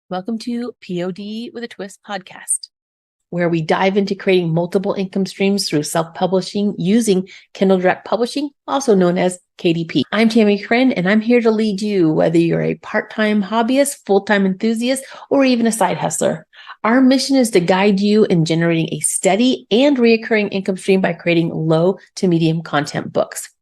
Welcome to POD with a Twist podcast, where we dive into creating multiple income streams through self-publishing using Kindle Direct Publishing, also known as KDP. I'm Tammie Chrin, and I'm here to lead you, whether you're a part-time hobbyist, full-time enthusiast, or even a side hustler. Our mission is to guide you in generating a steady and reoccurring income stream by creating low to medium content books.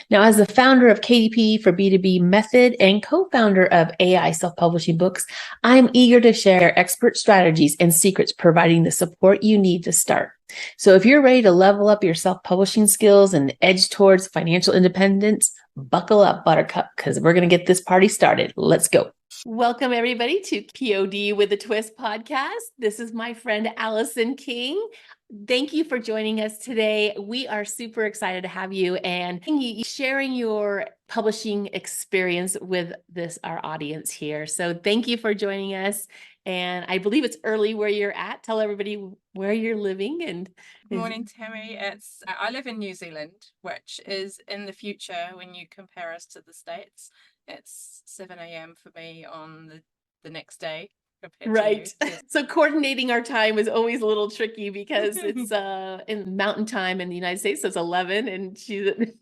Now, as the founder of KDP for B2B Method and co-founder of AI Self-Publishing Books, I'm eager to share expert strategies and secrets, providing the support you need to start. So if you're ready to level up your self-publishing skills and edge towards financial independence, buckle up, Buttercup, because we're going to get this party started. Let's go. Welcome, everybody, to POD with a Twist podcast. This is my friend Alison King. Thank you for joining us today. We are super excited to have you and sharing your publishing experience with our audience here. So thank you for joining us. And I believe it's early where you're at. Tell everybody where you're living. And Good morning, Tammie. I live in New Zealand, which is in the future when you compare us to the States. It's 7 a.m. for me on the next day. Right. So coordinating our time is always a little tricky because it's in mountain time in the United States. So it's 11 and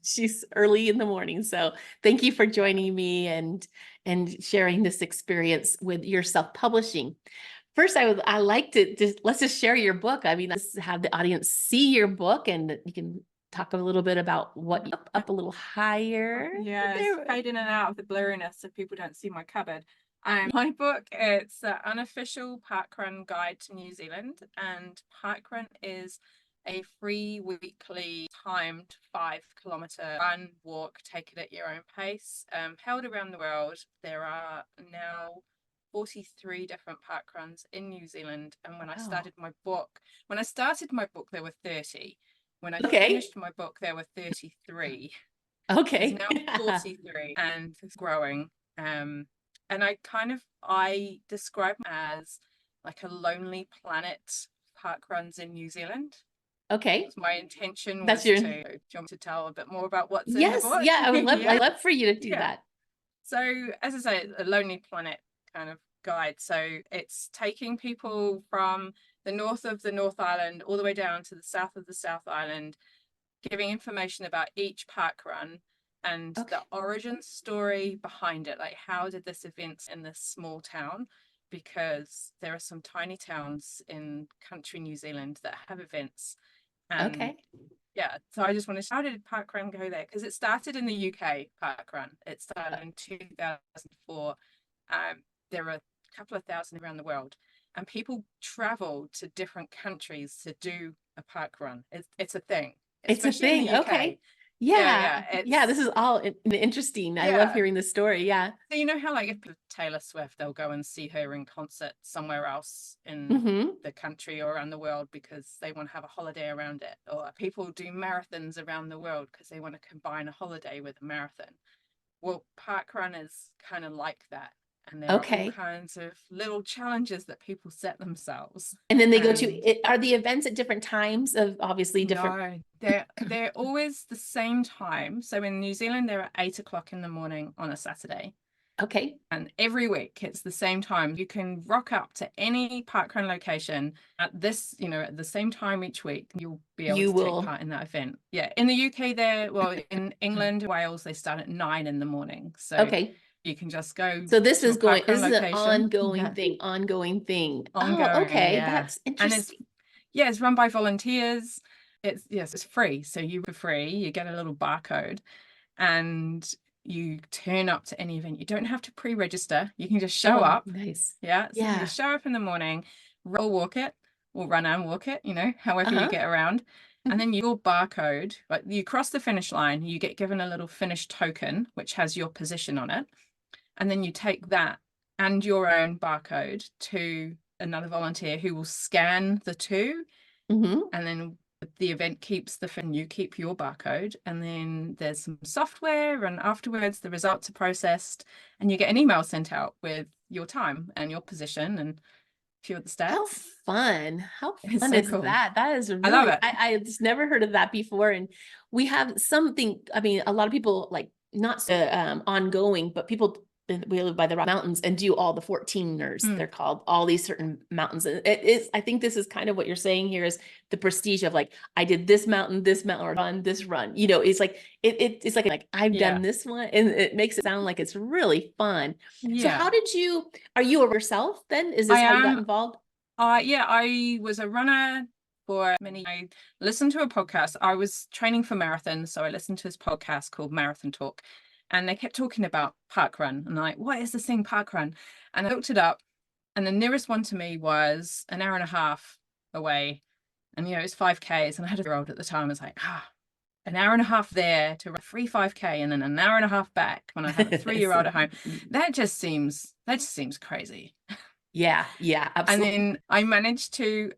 she's early in the morning. So thank you for joining me and sharing this experience with your self-publishing. First, I like to let's just share your book. I mean, let's have the audience see your book and you can talk a little bit about what up a little higher. Yeah, it's fading in and out of the blurriness so people don't see my cupboard. My book, it's Unofficial Parkrun Guide to New Zealand, and parkrun is a free weekly timed 5-kilometer run, walk, take it at your own pace, held around the world. There are now 43 different parkruns in New Zealand, and when I started my book, there were 30. When I finished my book, there were 33. Okay. It's now 43 and it's growing. And I describe them as like a lonely planet parkruns in New Zealand. Okay. My intention was do you want me to tell a bit more about what's in the book? Yeah, I would love, I'd love for you to do that. So as I say, a lonely planet kind of guide. So it's taking people from the north of the North Island all the way down to the south of the South Island, giving information about each parkrun and the origin story behind it. Like, how did this event in this small town? Because there are some tiny towns in country New Zealand that have events. And yeah, so I just wanted to, how did parkrun go there? Because it started in the UK, parkrun. It started in 2004. There are a couple of thousand around the world, and people travel to different countries to do a parkrun. It's a thing. It's a thing. Okay. Yeah. This is all interesting. I love hearing the story. Yeah. So you know how, like, if Taylor Swift, they'll go and see her in concert somewhere else in the country or around the world because they want to have a holiday around it. Or people do marathons around the world because they want to combine a holiday with a marathon. Well, parkrun is kind of like that. And there are all kinds of little challenges that people set themselves. And then they go to, are the events at different times of obviously different? No, they're always the same time. So in New Zealand, they're at 8 o'clock in the morning on a Saturday. Okay. And every week it's the same time. You can rock up to any parkrun location at at the same time each week. You'll be able to take part in that event. Yeah. In the UK, in England, Wales, they start at 9 in the morning. So you can just go. So this is an ongoing thing. Oh, okay. Yeah. That's interesting. And it's run by volunteers. It's free. So for free, you get a little barcode and you turn up to any event. You don't have to pre-register. You can just show up. Nice. Yeah. So you can just show up in the morning, walk it, or run and walk it, however you get around. And then your barcode, like, you cross the finish line, you get given a little finish token, which has your position on it. And then you take that and your own barcode to another volunteer who will scan the two. And then the event keeps you keep your barcode. And then there's some software, and afterwards the results are processed and you get an email sent out with your time and your position and a few of the stats. How fun is cool. That is really, I love it. I just never heard of that before. And we have something, I mean, a lot of people, like, not ongoing, but people we live by the mountains and do all the 14ers. They're called all these certain mountains. And it is, I think this is kind of what you're saying here is the prestige of like, I did this mountain, or run, this run, you know, it's like, it's like I've done this one, and it makes it sound like it's really fun. So how did you, are you a yourself then? Is this how you got involved? Yeah, I was a runner for many. I listened to a podcast. I was training for marathons, so I listened to this podcast called Marathon Talk, and they kept talking about parkrun. And I'm like, what is this thing, parkrun? And I looked it up, and the nearest one to me was an hour and a half away. And, you know, it was 5Ks. And I had a year-old at the time. I was like, an hour and a half there to run 5K and then an hour and a half back when I have a 3-year-old at home. That just seems crazy. Yeah, absolutely. And then I managed to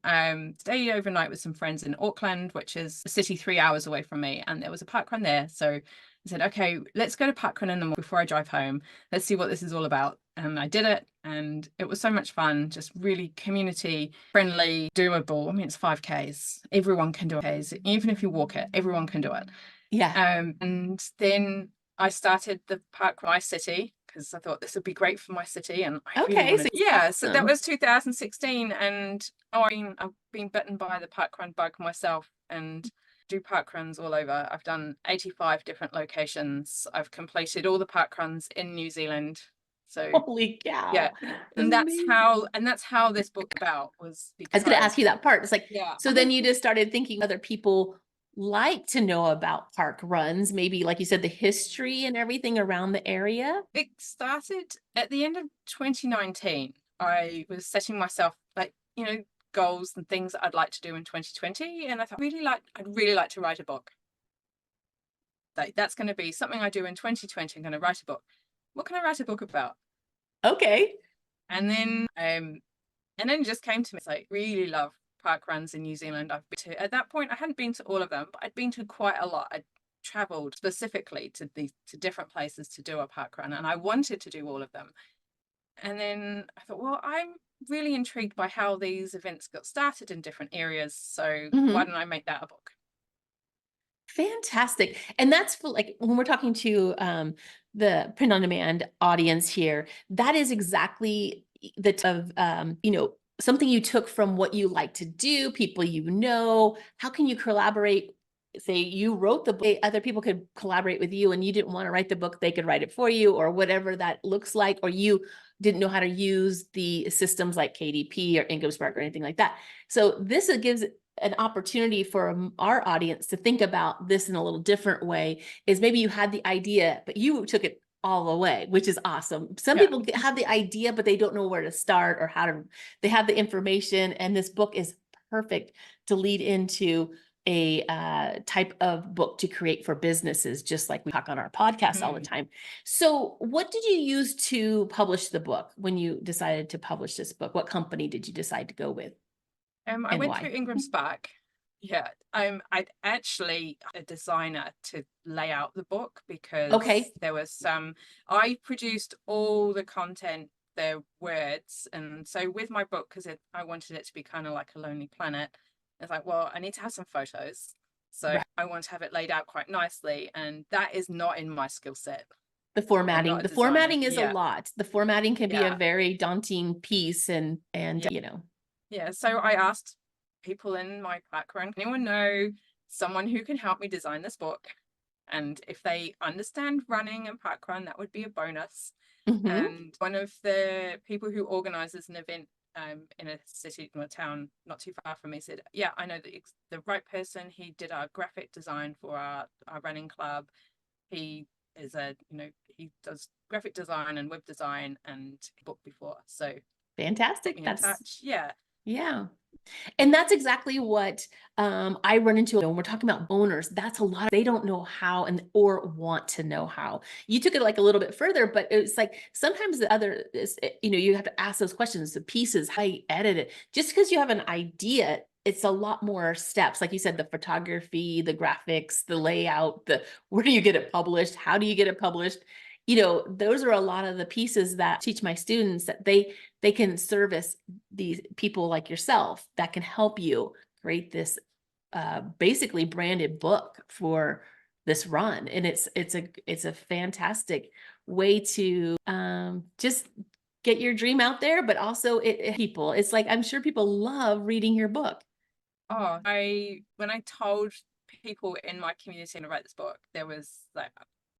stay overnight with some friends in Auckland, which is a city 3 hours away from me. And there was a parkrun there. So I said, okay, let's go to parkrun in the morning before I drive home. Let's see what this is all about. And I did it. And it was so much fun, just really community friendly, doable. I mean, it's 5Ks. Everyone can do it. Even if you walk it, everyone can do it. Yeah. And then I started the park my city because I thought this would be great for my city. And I really wanted, so that was 2016. And I've been bitten by the parkrun bug myself and do parkruns all over. I've done 85 different locations. I've completed all the parkruns in New Zealand. So holy cow. Yeah. And that's how this book about was, because I was going to ask you that part. It's like, yeah. So then you just started thinking other people like to know about park runs, maybe like you said, the history and everything around the area. It started at the end of 2019. I was setting myself like, you know, goals and things that I'd like to do in 2020. And I thought I'd really like to write a book. Like that's going to be something I do in 2020. I'm going to write a book. What can I write a book about? Okay. And then it just came to me. It's like, really love park runs in New Zealand. I've been to, at that point, I hadn't been to all of them, but I'd been to quite a lot. I'd traveled specifically to different places to do a park run, and I wanted to do all of them. And then I thought, well, I'm really intrigued by how these events got started in different areas. So why don't I make that a book? Fantastic. And that's for like, when we're talking to the print on demand audience here, that is exactly the type of, you know, something you took from what you like to do, people, you know, how can you collaborate? Say you wrote the book, other people could collaborate with you and you didn't want to write the book, they could write it for you or whatever that looks like, or you didn't know how to use the systems like KDP or IncomeSpark or anything like that. So this gives an opportunity for our audience to think about this in a little different way, is maybe you had the idea, but you took it all the way, which is awesome. Some people have the idea, but they don't know where to start or how to, they have the information, and this book is perfect to lead into a type of book to create for businesses, just like we talk on our podcast all the time. So what did you use to publish the book when you decided to publish this book? What company did you decide to go with? I went through IncomeSpark. Yeah, I'd actually a designer to lay out the book because there was some. I produced all the content, the words, and so with my book, because I wanted it to be kind of like a Lonely Planet. It's like, well, I need to have some photos, so I want to have it laid out quite nicely, and that is not in my skill set. The formatting is a lot. The formatting can be a very daunting piece, and you know. Yeah, so I asked people in my background, anyone know someone who can help me design this book? And if they understand running and parkrun, that would be a bonus. And one of the people who organizes an event in a city or a town not too far from me said, yeah, I know the right person. He did our graphic design for our running club. He is he does graphic design and web design and book before. So fantastic. That's in touch. Yeah. And that's exactly what I run into when we're talking about owners. That's a lot. They don't know how or want to know how. You took it like a little bit further, but it's like sometimes the other is, you know, you have to ask those questions, the pieces, how you edit it. Just because you have an idea, it's a lot more steps. Like you said, the photography, the graphics, the layout, where do you get it published? How do you get it published? You know, those are a lot of the pieces that I teach my students, that they can service these people like yourself that can help you create this basically branded book for this run. And it's a fantastic way to just get your dream out there, but also people, it's like, I'm sure people love reading your book. Oh, when I told people in my community to write this book, there was like,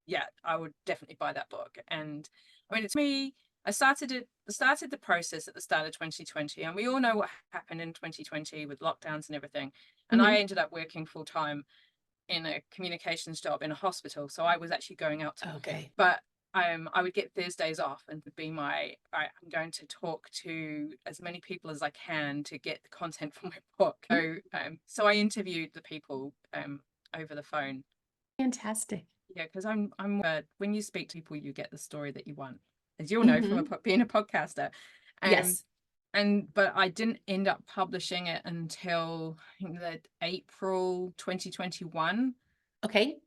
yeah, I would definitely buy that book. And I mean, it's me. I started the process at the start of 2020, and we all know what happened in 2020 with lockdowns and everything. And I ended up working full time in a communications job in a hospital, so I was actually going out to Okay. but I would get Thursdays off and would be I'm going to talk to as many people as I can to get the content for my book. So I interviewed the people over the phone. Fantastic. Yeah, because I'm when you speak to people, you get the story that you want, as you'll know from being a podcaster. Yes. But I didn't end up publishing it until I think that April 2021. Okay.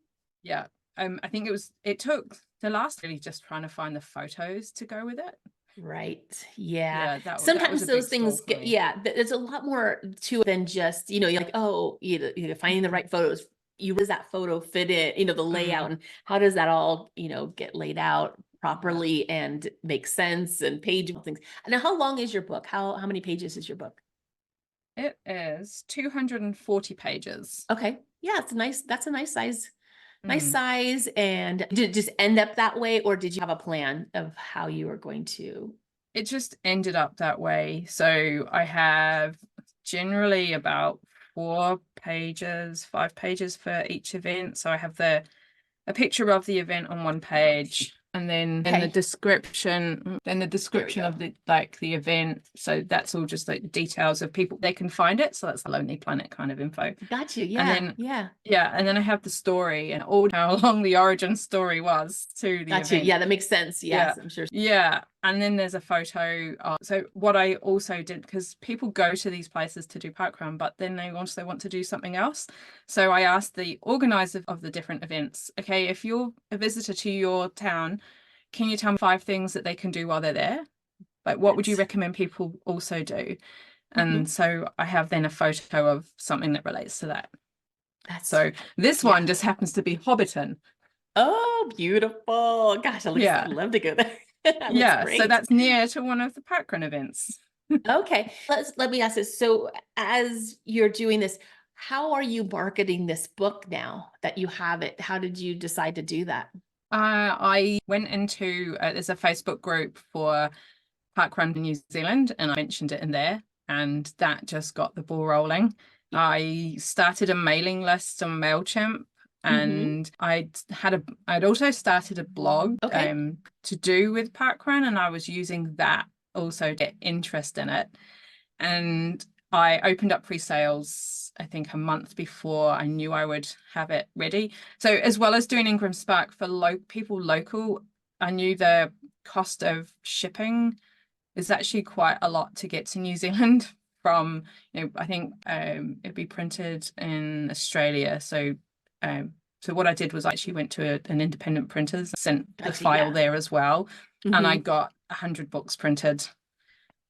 Yeah. I think it took the last really just trying to find the photos to go with it. Right. Yeah. Yeah, that was Sometimes a those big stall things for get, me. there's a lot more to it than just, you're like, oh, finding the right photos. Does that photo fit in, the layout, and how does that all, get laid out properly and make sense, and page things. Now, how long is your book? How many pages is your book? It is 240 pages. Okay. Yeah, that's a nice size. Nice Mm. size. And did it just end up that way, or did you have a plan of how you were going to? It just ended up that way. So I have generally about 5 pages for each event. So I have a picture of the event on one page, and then the description of the event. So that's all just like the details of people, they can find it. So that's the Lonely Planet kind of info. Got you. And Yeah. then Yeah. and then I have the story and all how long the origin story was to the Got you. event. Yeah, that makes sense. Yes, I'm sure. Yeah. And then there's a photo. So what I also did, because people go to these places to do parkrun, but then they also want to do something else. So I asked the organizer of the different events, okay, if you're a visitor to your town, can you tell me 5 things that they can do while they're there? Like, what would you recommend people also do? And so I have then a photo of something that relates to that. So this one just happens to be Hobbiton. Oh, beautiful. Gosh, I'd love to go there. That looks great. So that's near to one of the parkrun events. Okay, let me ask this. So as you're doing this, how are you marketing this book now that you have it? How did you decide to do that? I went into there's a Facebook group for parkrun in New Zealand, and I mentioned it in there, and that just got the ball rolling. I started a mailing list on MailChimp, and I'd also started a blog to do with parkrun, and I was using that also to get interest in it. And I opened up pre-sales, I think, a month before I knew I would have it ready. So as well as doing Ingram Spark for people local, I knew the cost of shipping is actually quite a lot to get to New Zealand from, I think it'd be printed in Australia. So what I did was I actually went to an independent printer, sent the file there as well. And I got 100 books printed.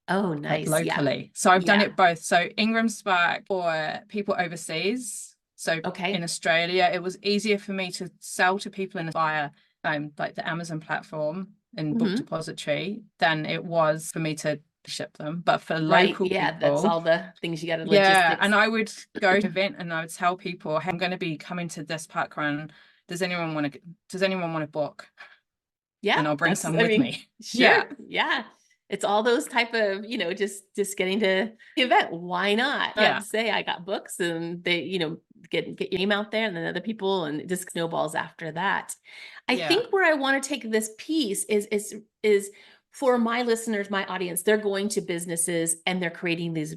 Oh, nice. Locally. So I've done it both. So Ingram Spark for people overseas. So in Australia, it was easier for me to sell to people via like the Amazon platform and Book Depository than it was for me to ship them. But for local people, that's all the things you got to logistics. And I would go to an event and I would tell people, hey, I'm going to be coming to this parkrun. Does anyone want to book? Yeah. And I'll bring some with me. Sure. Yeah. It's all those type of, just getting to the event. Why not? Not say I got books, and they, get your name out there, and then other people, and it just snowballs after that. I think where I want to take this piece is for my listeners, my audience. They're going to businesses and they're creating these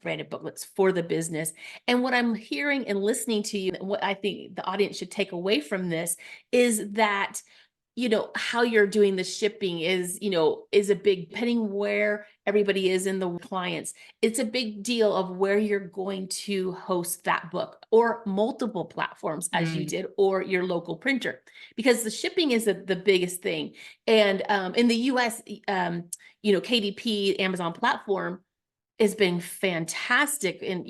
branded booklets for the business. And what I'm hearing and listening to you, and what I think the audience should take away from this is that how you're doing the shipping is a big, depending where everybody is in the clients, it's a big deal of where you're going to host that book, or multiple platforms as you did, or your local printer, because the shipping is the biggest thing. And in the US, KDP, Amazon platform, It's been fantastic and,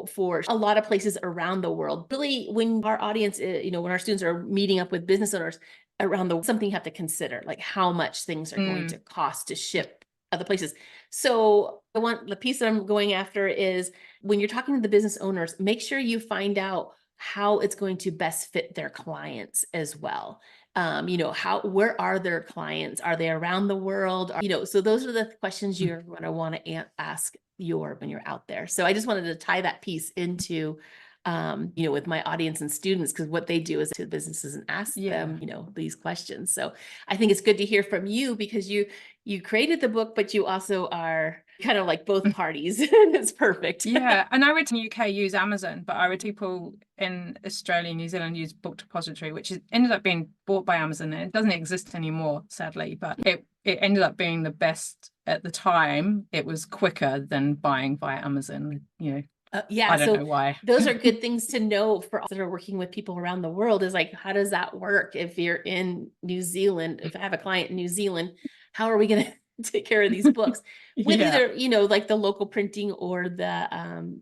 for a lot of places around the world. Really, when our audience, when our students are meeting up with business owners around the something you have to consider, like how much things are going to cost to ship other places. So the piece that I'm going after is when you're talking to the business owners, make sure you find out how it's going to best fit their clients as well. Where are their clients? Are they around the world? So those are the questions you're going to want to ask when you're out there. So I just wanted to tie that piece into, with my audience and students, because what they do is to businesses and ask them, these questions. So I think it's good to hear from you because you created the book, but you also are kind of like both parties. It's perfect. Yeah. And I would in the UK use Amazon, but I would people in Australia and New Zealand use Book Depository, which ended up being bought by Amazon. And it doesn't exist anymore, sadly, but it ended up being the best at the time. It was quicker than buying via Amazon, Yeah, I don't know why. Those are good things to know for us that are working with people around the world, is like, how does that work? If you're in New Zealand, if I have a client in New Zealand, how are we going to take care of these books with either, like the local printing or the,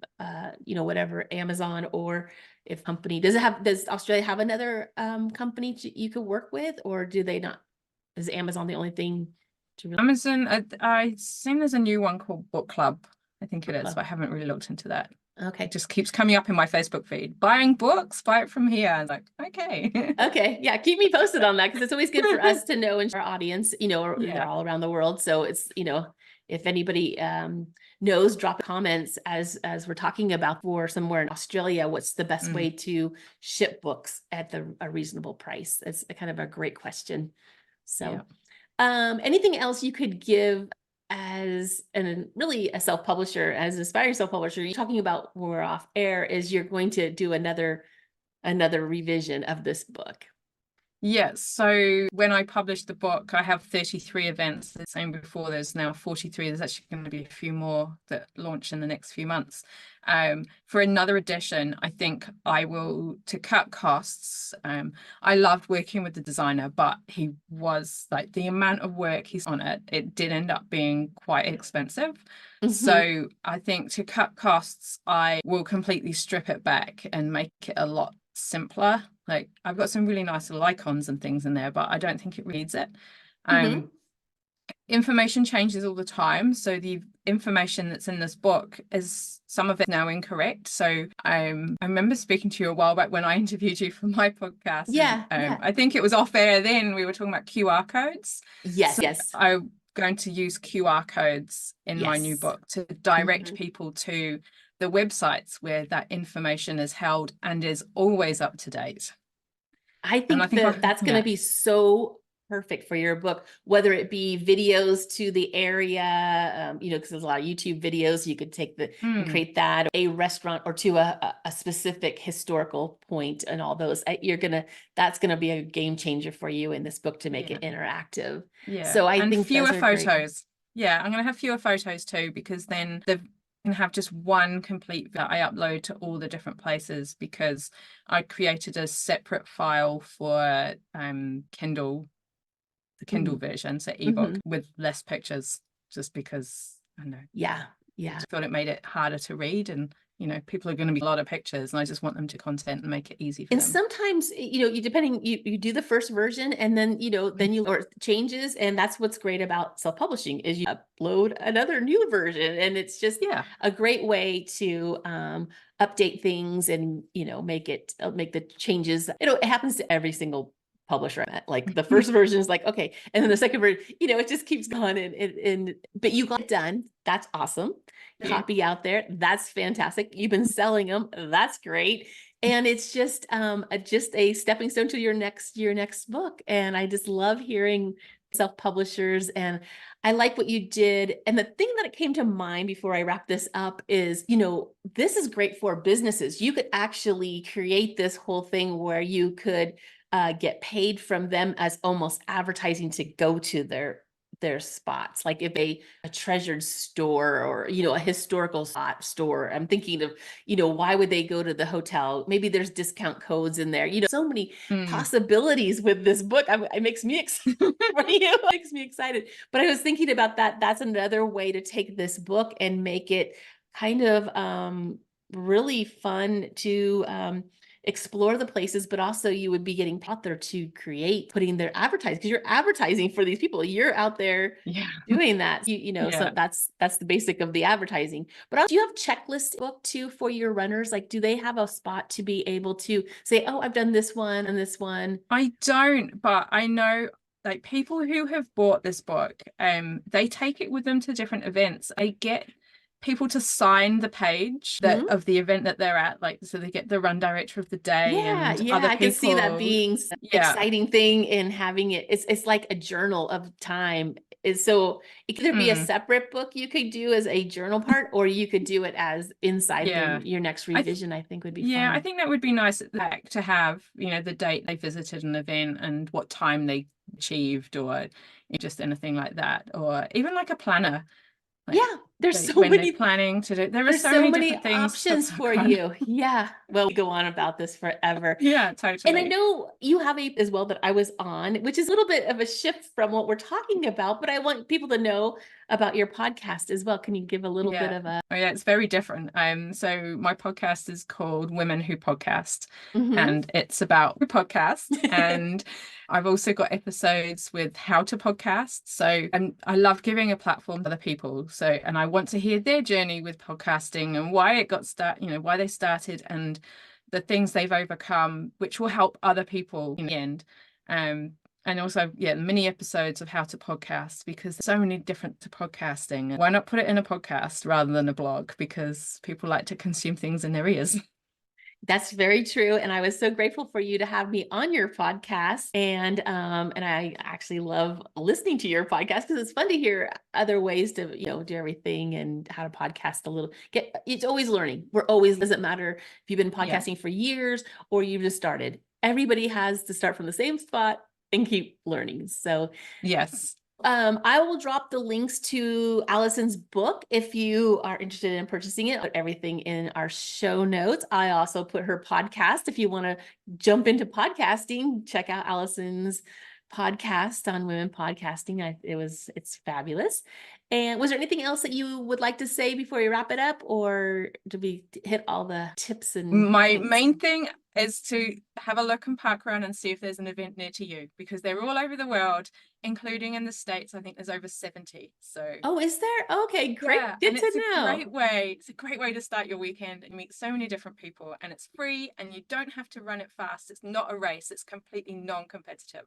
whatever, Amazon, or if company, does Australia have another company you could work with, or do they not? Is Amazon the only thing to really? Amazon, I think there's a new one called Book Club. I think it is, but I haven't really looked into that. Okay. It just keeps coming up in my Facebook feed. Buying books, buy it from here. I'm like, okay. Okay. Yeah. Keep me posted on that, because it's always good for us to know, and our audience, they're all around the world. So it's, if anybody knows, drop comments as we're talking about for somewhere in Australia, what's the best way to ship books at a reasonable price? It's kind of a great question. So anything else you could give as really a self-publisher, as an aspiring self-publisher? You're talking about, when we're off air, is you're going to do another revision of this book. Yes. So when I published the book, I have 33 events. The same before, there's now 43. There's actually going to be a few more that launch in the next few months. For another edition, I think I will, to cut costs. I loved working with the designer, but he was like, the amount of work he's on it did end up being quite expensive. So I think to cut costs, I will completely strip it back and make it a lot simpler. Like, I've got some really nice little icons and things in there, but I don't think it reads it. Information changes all the time. So the information that's in this book is, some of it now incorrect. So I remember speaking to you a while back when I interviewed you for my podcast. I think it was off air then. We were talking about QR codes. Yes. I'm going to use QR codes in my new book to direct people to the websites where that information is held and is always up to date. I think that's going to be so perfect for your book, whether it be videos to the area, because there's a lot of YouTube videos, you could take and create that, a restaurant, or to a specific historical point, and all those. That's going to be a game changer for you in this book to make it interactive. So I think fewer photos. Yeah, I'm going to have fewer photos too, because then can have just one complete that I upload to all the different places, because I created a separate file for Kindle, the Kindle version, so ebook, with less pictures, just because I know. I thought it made it harder to read, and people are going to be a lot of pictures, and I just want them to content and make it easy for them. And sometimes, you do the first version, and then, or changes. And that's what's great about self-publishing, is you upload another new version, and it's just a great way to update things and, make the changes. It happens to every single publisher I met. Like, the first version is like, okay. And then the second version, it just keeps going, but you got it done. That's awesome. Copy out there. That's fantastic. You've been selling them. That's great. And it's just a stepping stone to your next book. And I just love hearing self-publishers, and I like what you did. And the thing that came to mind before I wrap this up is, this is great for businesses. You could actually create this whole thing where you could get paid from them as almost advertising to go to their spots, like if a treasured store or, a historical store. I'm thinking of, why would they go to the hotel? Maybe there's discount codes in there, so many possibilities with this book. It makes me excited for you. It makes me excited. But I was thinking about that. That's another way to take this book and make it kind of really fun to explore the places, but also you would be getting out there to create, putting their advertising, because you're advertising for these people. You're out there doing that. So that's the basic of the advertising. But do you have checklist book too for your runners? Like, do they have a spot to be able to say, oh, I've done this one and this one? I don't, but I know like people who have bought this book, they take it with them to different events. I get people to sign the page of the event that they're at, like, so they get the run director of the day and other people. I can see that being an exciting thing in having it. It's like a journal of time. So it could either be a separate book you could do as a journal part, or you could do it as inside your next revision. I think would be fun. I think that would be nice at the back to have, the date they visited an event and what time they achieved, or just anything like that, or even like a planner. Like, there's so many planning to do. There are so many different options for you. Well, we go on about this forever. Totally. And I know you have a as well that I was on, which is a little bit of a shift from what we're talking about, but I want people to know about your podcast as well. Can you give a little bit of a? Oh yeah, it's very different. So my podcast is called Women Who Podcast, and it's about who podcast. And I've also got episodes with how to podcast. So, and I love giving a platform to other people. So, and I want to hear their journey with podcasting and why it got started, why they started and the things they've overcome, which will help other people in the end. And also, mini episodes of how to podcast, because there's so many different to podcasting. Why not put it in a podcast rather than a blog? Because people like to consume things in their ears. That's very true. And I was so grateful for you to have me on your podcast. And I actually love listening to your podcast because it's fun to hear other ways to, do everything and how to podcast a little. It's always learning. Doesn't matter if you've been podcasting for years or you've just started. Everybody has to start from the same spot and keep learning. So yes. I will drop the links to Alison's book if you are interested in purchasing it. Put everything in our show notes. I also put her podcast. If you want to jump into podcasting, check out Alison's podcast on women podcasting. It's fabulous. And was there anything else that you would like to say before we wrap it up, or did we hit all the tips? And my main thing is to have a look in parkrun and see if there's an event near to you, because they're all over the world, including in the States. I think there's over 70. So is there? Okay, great. Good to know. It's a great way to start your weekend and meet so many different people, and it's free and you don't have to run it fast. It's not a race. It's completely non-competitive.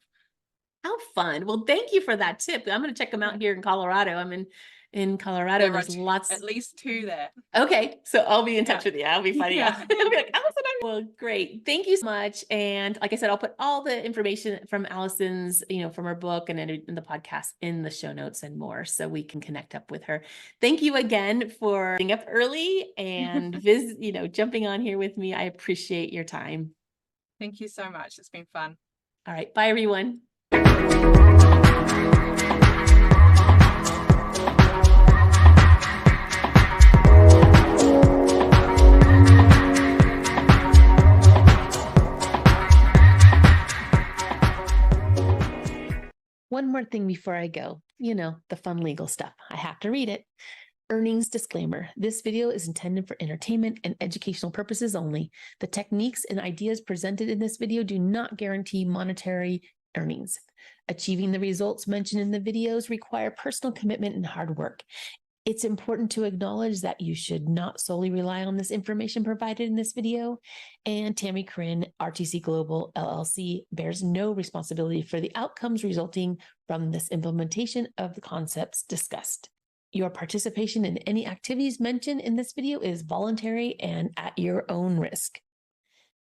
How fun. Well, thank you for that tip. I'm going to check them out here in Colorado. I'm in Colorado. There's lots. At least 2 there. Okay. So I'll be in touch with you. I'll be funny. I'll be like, Alison, well, great. Thank you so much. And like I said, I'll put all the information from Alison's, from her book and in the podcast in the show notes and more, so we can connect up with her. Thank you again for being up early and jumping on here with me. I appreciate your time. Thank you so much. It's been fun. All right. Bye, everyone. One more thing before I go, the fun legal stuff. I have to read it. Earnings disclaimer. This video is intended for entertainment and educational purposes only. The techniques and ideas presented in this video do not guarantee monetary earnings. Achieving the results mentioned in the videos require personal commitment and hard work. It's important to acknowledge that you should not solely rely on this information provided in this video, and Tammie Chrin, RTC Global LLC, bears no responsibility for the outcomes resulting from this implementation of the concepts discussed. Your participation in any activities mentioned in this video is voluntary and at your own risk.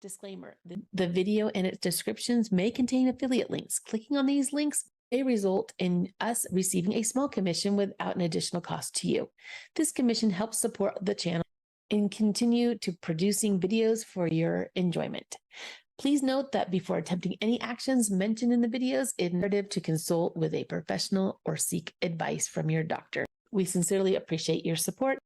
Disclaimer, the video and its descriptions may contain affiliate links. Clicking on these links may result in us receiving a small commission without an additional cost to you. This commission helps support the channel and continue to producing videos for your enjoyment. Please note that before attempting any actions mentioned in the videos, it's imperative to consult with a professional or seek advice from your doctor. We sincerely appreciate your support.